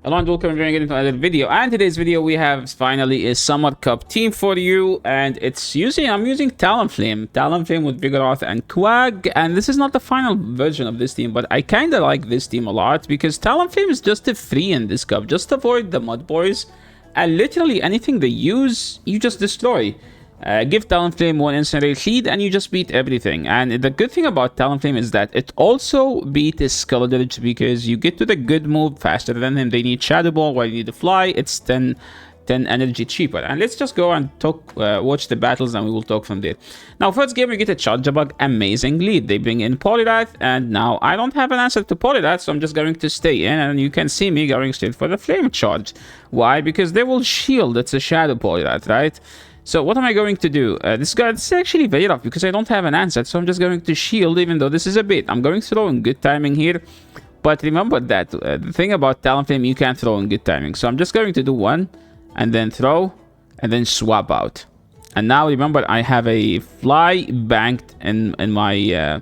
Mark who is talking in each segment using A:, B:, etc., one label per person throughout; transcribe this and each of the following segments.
A: Hello and welcome again into another video. And today's video we have finally a Summer Cup team for you, and I'm using Talonflame with Vigoroth and Quag, and this is not the final version of this team, but I kinda like this team a lot because Talonflame is just a free in this cup. Just avoid the Mud Boys, and literally anything they use, you just destroy. Give Talonflame one incinerate lead and you just beat everything. And the good thing about Talonflame is that it also beats Skeledirge because you get to the good move faster than him. They need Shadow Ball while you need to fly. It's 10 energy cheaper. And let's just go and talk, watch the battles, and we will talk from there. Now, first game we get a Charge Bug, amazing lead. They bring in Poliwrath, and now I don't have an answer to Poliwrath, so I'm just going to stay in, and you can see me going straight for the Flame Charge. Why? Because they will shield. It's a Shadow Poliwrath, right? So what am I going to do? This is actually very rough because I don't have an answer, so I'm just going to shield, even though this is a bait. I'm going to throw in good timing here, but remember that the thing about Talonflame, you can't throw in good timing. So I'm just going to do one, and then throw, and then swap out. And now remember, I have a fly banked in my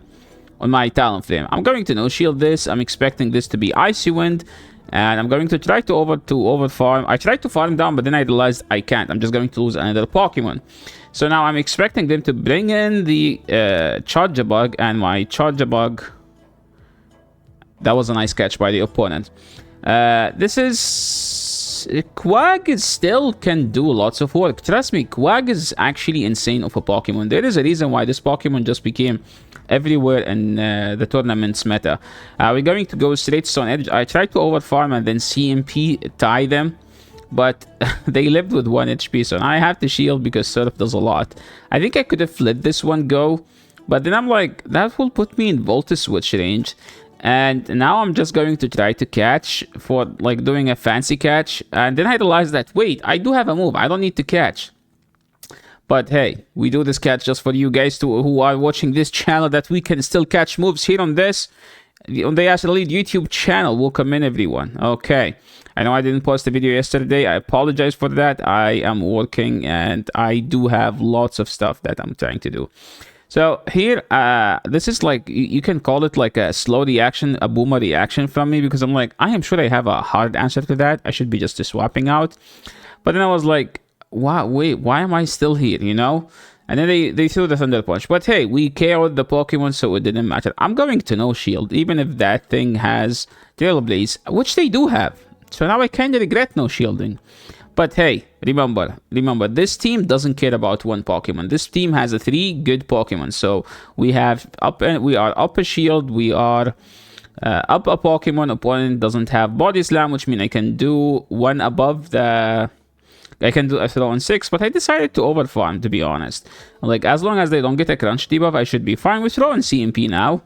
A: on my Talonflame. I'm going to no shield this. I'm expecting this to be Icy Wind. And I'm going to try to over farm. I tried to farm down, but then I realized I can't. I'm just going to lose another Pokemon. So now I'm expecting them to bring in the Charge Bug, and my Charge Bug. That was a nice catch by the opponent. This is Quag is still can do lots of work. Trust me, Quag is actually insane of a Pokemon. There is a reason why this Pokemon just became everywhere in the tournament's meta. We're going to go straight Stone Edge. I tried to overfarm and then CMP tie them, but they lived with 1 HP, so now I have to shield because Surf does a lot. I think I could have let this one go, but then I'm like, that will put me in Volta Switch range. And now I'm just going to try to catch for like doing a fancy catch, and then I realized that wait, I do have a move, I don't need to catch. But hey, we do this catch just for you guys who are watching this channel, that we can still catch moves here on the Ash Elite YouTube channel. Welcome in, everyone. Okay, I know I didn't post a video yesterday. I apologize for that. I am working and I do have lots of stuff that I'm trying to do. So here, this is like, you can call it like a slow reaction, a boomer reaction from me, because I'm like, I am sure I have a hard answer to that. I should be just swapping out. But then I was like, wow, wait, why am I still here, you know? And then they threw the Thunder Punch. But hey, we KO'd the Pokemon, so it didn't matter. I'm going to no shield, even if that thing has Tail Blaze, which they do have. So now I kind of regret no shielding. But hey, remember, this team doesn't care about one Pokemon. This team has 3 good Pokemon. So we are up a shield, we are up a Pokemon. Opponent doesn't have Body Slam, which means I can do one above the... I can do a throw on 6, but I decided to overfarm, to be honest. Like, as long as they don't get a crunch debuff, I should be fine with throw and CMP now.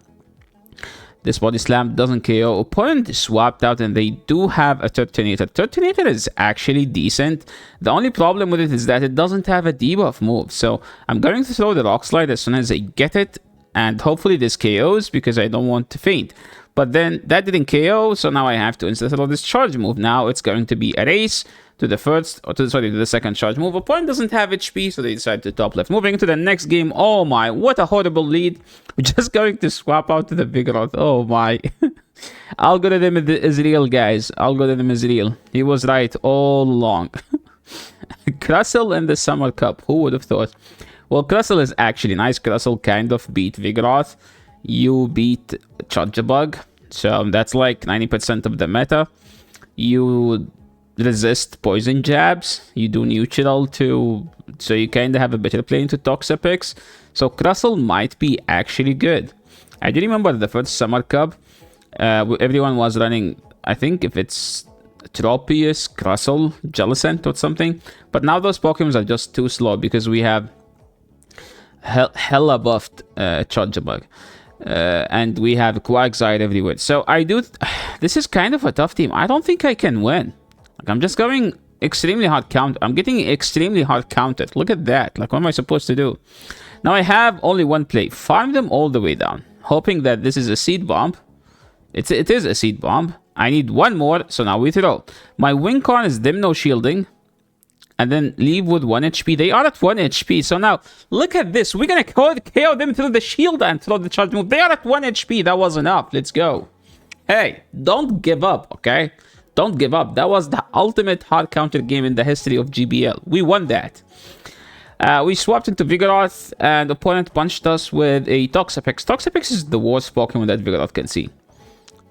A: This Body Slam doesn't KO. Opponent swapped out, and they do have a Turtonator. Turtonator is actually decent. The only problem with it is that it doesn't have a debuff move. So I'm going to throw the Rock Slide as soon as I get it, and hopefully this KOs because I don't want to faint. But then that didn't KO, so now I have to instead of this charge move. Now it's going to be a race to the to the second charge move. Opponent doesn't have HP, so they decide to top left. Moving to the next game. Oh my, what a horrible lead. We're just going to swap out to the Vigoroth. Oh my. Algorithm is real, guys. Algorithm is real. He was right all along. Crustle in the Summer Cup. Who would have thought? Well, Crustle is actually nice. Crustle kind of beat Vigoroth. You beat Charge Bug, so that's like 90% of the meta. You resist poison jabs, you do neutral too, so you kind of have a better play into Toxapex. So Crustle might be actually good. I do remember the first Summer Cup, everyone was running, I think if it's Tropius, Crustle, Jellicent or something, but now those Pokemons are just too slow because we have hella buffed Charge Bug. And we have Quagsire everywhere. So this is kind of a tough team. I don't think I can win. Like, I'm just going extremely hard count. I'm getting extremely hard counted. Look at that. Like, what am I supposed to do? Now I have only one play. Farm them all the way down, hoping that this is a Seed Bomb. It is a Seed Bomb. I need one more, so now we throw. My win con is them no shielding, and then leave with 1 HP. They are at 1 HP. So now, look at this. We're going to KO them through the shield and throw the charge move. They are at 1 HP. That was enough. Let's go. Hey, don't give up, okay? don't give up. That was the ultimate hard counter game in the history of GBL. We won that. We swapped into Vigoroth, and opponent punched us with a Toxapex. Toxapex is the worst Pokemon that Vigoroth can see.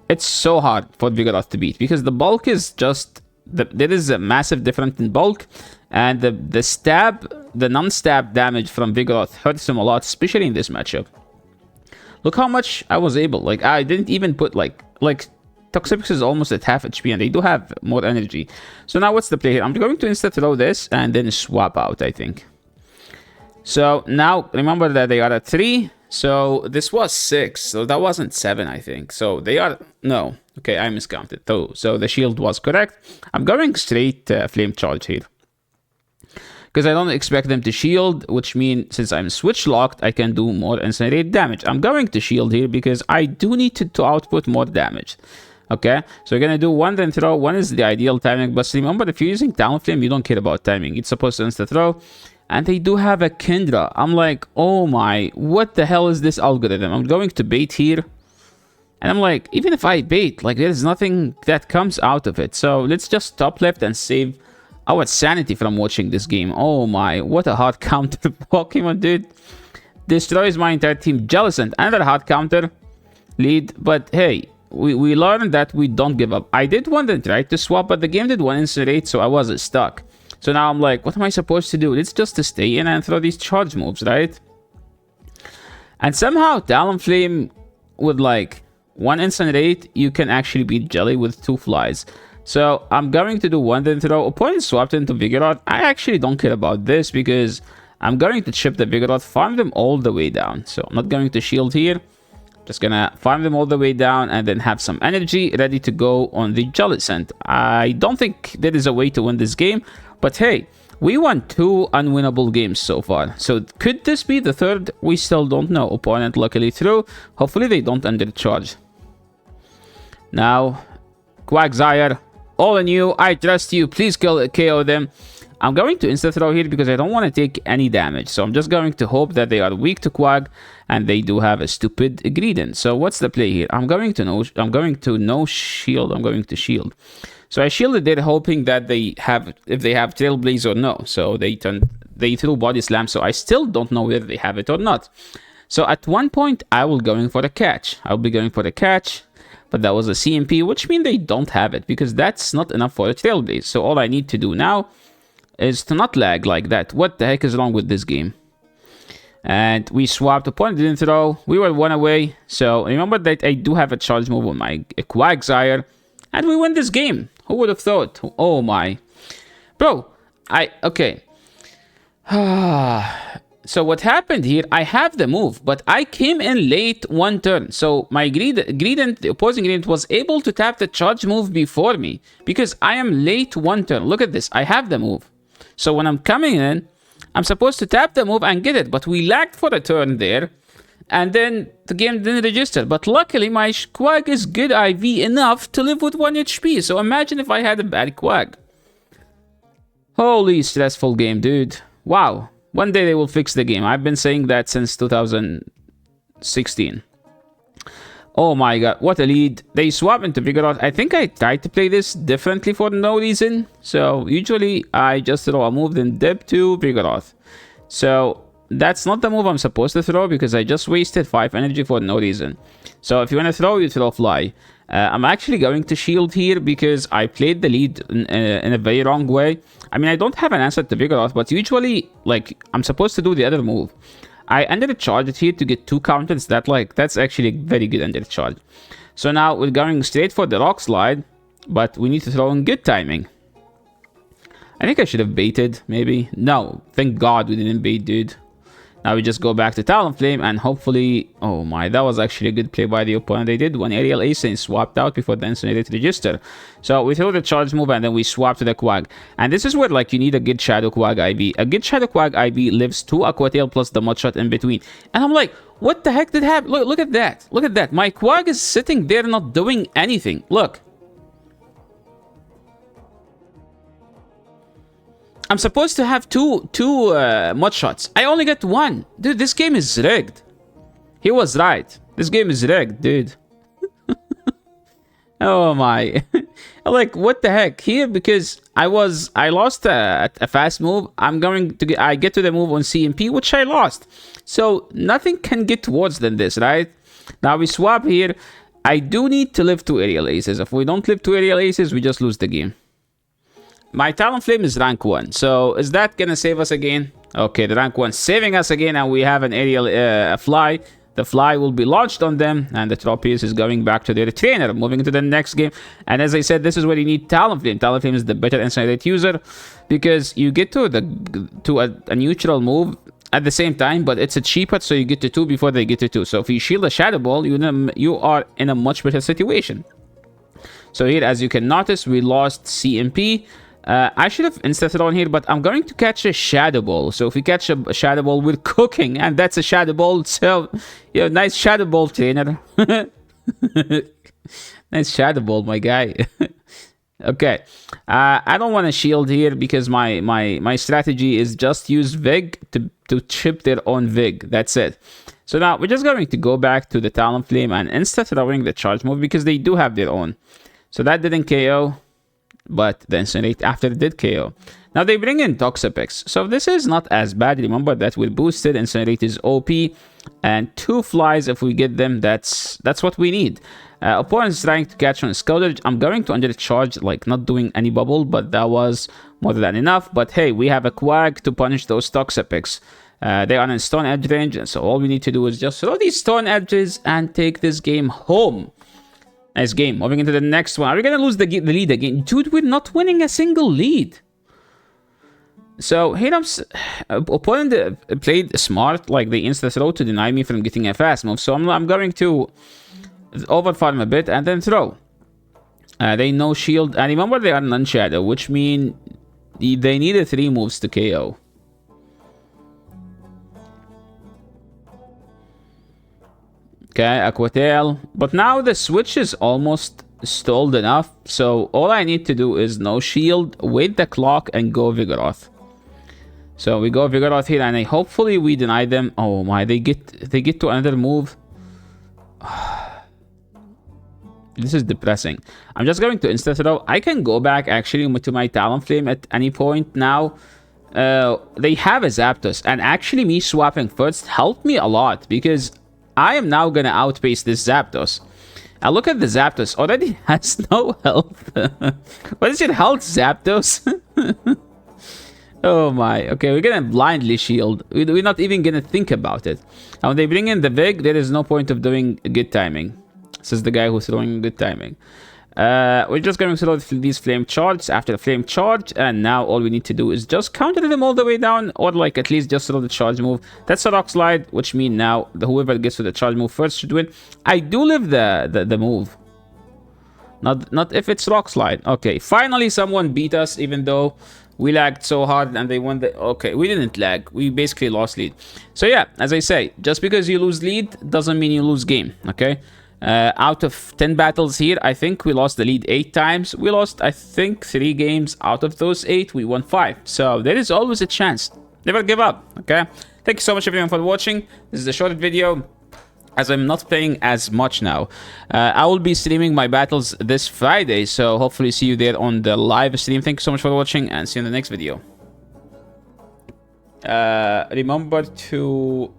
A: It's so hard for Vigoroth to beat because the bulk is just... there is a massive difference in bulk, and the non-stab damage from Vigoroth hurts him a lot, especially in this matchup. Look how much I was able. Like, I didn't even put like Toxapex is almost at half HP, and they do have more energy. So now what's the play here? I'm going to insta throw this and then swap out, I think. So now remember that they are at 3. So this was 6. So that wasn't 7, I think. So they are... No. Okay, I miscounted. So the shield was correct. I'm going straight Flame Charge here, because I don't expect them to shield, which means since I'm switch locked, I can do more incinerate damage. I'm going to shield here because I do need to output more damage. Okay, so we're gonna do 1 then throw. 1 is the ideal timing, but remember, if you're using Talonflame, you don't care about timing. It's supposed to insta throw, and they do have a Kindra. I'm like, oh my, what the hell is this algorithm? I'm going to bait here, and I'm like, even if I bait, like, there's nothing that comes out of it. So let's just top left and save our sanity from watching this game. Oh my, what a hard counter Pokemon, dude. Destroys my entire team. Jellicent, another hard counter lead, but hey, we learned that we don't give up. I did want to try to swap, but the game did 1 incinerate, so I wasn't stuck. So now I'm like, what am I supposed to do? It's just to stay in and throw these charge moves, right? And somehow Talonflame with like 1 incinerate, you can actually beat Jelly with 2 flies. So I'm going to do 1 then throw. Opponent swapped into Vigoroth. I actually don't care about this because I'm going to chip the Vigoroth, farm them all the way down. So I'm not going to shield here. Just gonna farm them all the way down and then have some energy ready to go on the Jellicent. I don't think there is a way to win this game, but hey, we won 2 unwinnable games so far. So could this be the 3rd? We still don't know. Opponent luckily through. Hopefully they don't undercharge. Now, Quagsire, all on you. I trust you. Please KO them. I'm going to insta throw here because I don't want to take any damage. So I'm just going to hope that they are weak to Quag, and they do have a stupid Greedent. So what's the play here? I'm going to no shield. I'm going to shield. So I shielded there, hoping that they have, if they have Trailblaze or no. So they threw Body Slam. So I still don't know whether they have it or not. So at one point I will going for a catch. I'll be going for a catch. But that was a CMP, which means they don't have it because that's not enough for a Trailblaze. So all I need to do now is to not lag like that. What the heck is wrong with this game? And we swapped. Opponent didn't throw. We were 1 away. So remember that I do have a charge move on my Quagsire. And we win this game. Who would have thought? Oh my. Bro, okay. So what happened here, I have the move, but I came in late 1 turn. So my Greedent, the opposing Greedent, was able to tap the charge move before me because I am late 1 turn. Look at this. I have the move. So when I'm coming in, I'm supposed to tap the move and get it, but we lagged for a turn there, and then the game didn't register. But luckily, my Quag is good IV enough to live with 1 HP. So imagine if I had a bad Quag. Holy stressful game, dude. Wow. One day they will fix the game. I've been saying that since 2016. Oh my god, what a lead. They swap into Vigoroth. I think I tried to play this differently for no reason. So usually I just throw a move then dip to Vigoroth. So that's not the move I'm supposed to throw because I just wasted 5 energy for no reason. So if you want to throw, you throw Fly. I'm actually going to shield here because I played the lead in a very wrong way. I mean, I don't have an answer to Vigoroth, but usually, like, I'm supposed to do the other move. I undercharged it here to get 2 counters. That's actually a very good undercharge. So now we're going straight for the Rock Slide, but we need to throw in good timing. I think I should have baited, maybe. No, thank God we didn't bait, dude. Now we just go back to Talonflame and hopefully... Oh my, that was actually a good play by the opponent. They did 1 aerial ace and swapped out before the Incinerate register. So we throw the charge move and then we swap to the Quag. And this is where like you need a good Shadow Quag IV. A good Shadow Quag IV lives 2 Aqua Tail plus the Mudshot in between. And I'm like, what the heck did happen? Look at that. Look at that. My Quag is sitting there not doing anything. Look. I'm supposed to have two Mudshots. I only get 1. Dude, this game is rigged. He was right. This game is rigged, dude. Oh my. I'm like, what the heck here? Because I lost a fast move. I get to the move on CMP, which I lost. So nothing can get worse than this, right? Now we swap here. I do need to live 2 aerial aces. If we don't live 2 aerial aces, we just lose the game. My Talonflame is rank 1. So is that gonna save us again? Okay, the rank 1 saving us again, and we have an aerial fly. The fly will be launched on them, and the Tropius is going back to their trainer, moving into the next game. And as I said, this is where you need Talonflame. Talonflame is the better incinerate user, because you get to a neutral move at the same time, but it's a cheaper, so you get to 2 before they get to 2. So if you shield a Shadow Ball, you are in a much better situation. So here, as you can notice, we lost CMP. I should have insta-thrown here, but I'm going to catch a Shadow Ball. So if we catch a Shadow Ball, we're cooking, and that's a Shadow Ball. So, yeah, nice Shadow Ball, trainer. Nice Shadow Ball, my guy. Okay, I don't want to shield here because my strategy is just use Vig to chip their own Vig. That's it. So now we're just going to go back to the Talonflame and insta-throwing the charge move because they do have their own. So that didn't KO. But the Incinerate after did KO. Now they bring in Toxapex. So this is not as bad. Remember that we're boosted. Incinerate is OP. And 2 flies, if we get them, that's what we need. Opponent is trying to catch on Scouter. I'm going to undercharge, like not doing any bubble, but that was more than enough. But hey, we have a Quag to punish those Toxapex. They are in Stone Edge range, and so all we need to do is just throw these Stone Edges and take this game home. Nice game. Moving into the next one. Are we going to lose the lead again? Dude, we're not winning a single lead. So, Hiram's opponent played smart. Like, they insta-throw to deny me from getting a fast move. So, I'm going to overfarm a bit and then throw. They no shield. And remember, they are non-shadow, which means they needed 3 moves to KO. Okay, Aquatail. But now the switch is almost stalled enough. So all I need to do is no shield, wait the clock, and go Vigoroth. So we go Vigoroth here, and hopefully we deny them. Oh my, they get to another move. This is depressing. I'm just going to insta-throw. I can go back actually to my Talonflame at any point now. They have a Zapdos, and actually me swapping first helped me a lot because I am now going to outpace this Zapdos. Now look at the Zapdos. Already has no health. What is your health, Zapdos? Oh my. Okay, we're going to blindly shield. We're not even going to think about it. Now when they bring in the Vig, there is no point of doing good timing. This is the guy who's throwing good timing. We're just going to throw these flame charges after the flame charge, and now all we need to do is just counter them all the way down, or like at least just throw the charge move. That's a rock slide, which means now whoever gets to the charge move first should win. I do live the move, not if it's rock slide. Okay, finally someone beat us, even though we lagged so hard and they won the... Okay, we didn't lag, we basically lost lead. So yeah, as I say, just because you lose lead doesn't mean you lose game. Okay. Out of 10 battles here, I think we lost the lead 8 times. We lost, I think, 3 games. Out of those 8, we won 5. So there is always a chance. Never give up, okay? Thank you so much, everyone, for watching. This is a short video, as I'm not playing as much now. I will be streaming my battles this Friday, so hopefully see you there on the live stream. Thank you so much for watching, and see you in the next video. Remember to...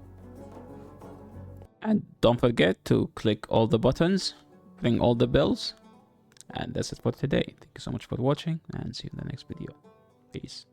A: And don't forget to click all the buttons, ring all the bells. And that's it for today. Thank you so much for watching, and see you in the next video. Peace.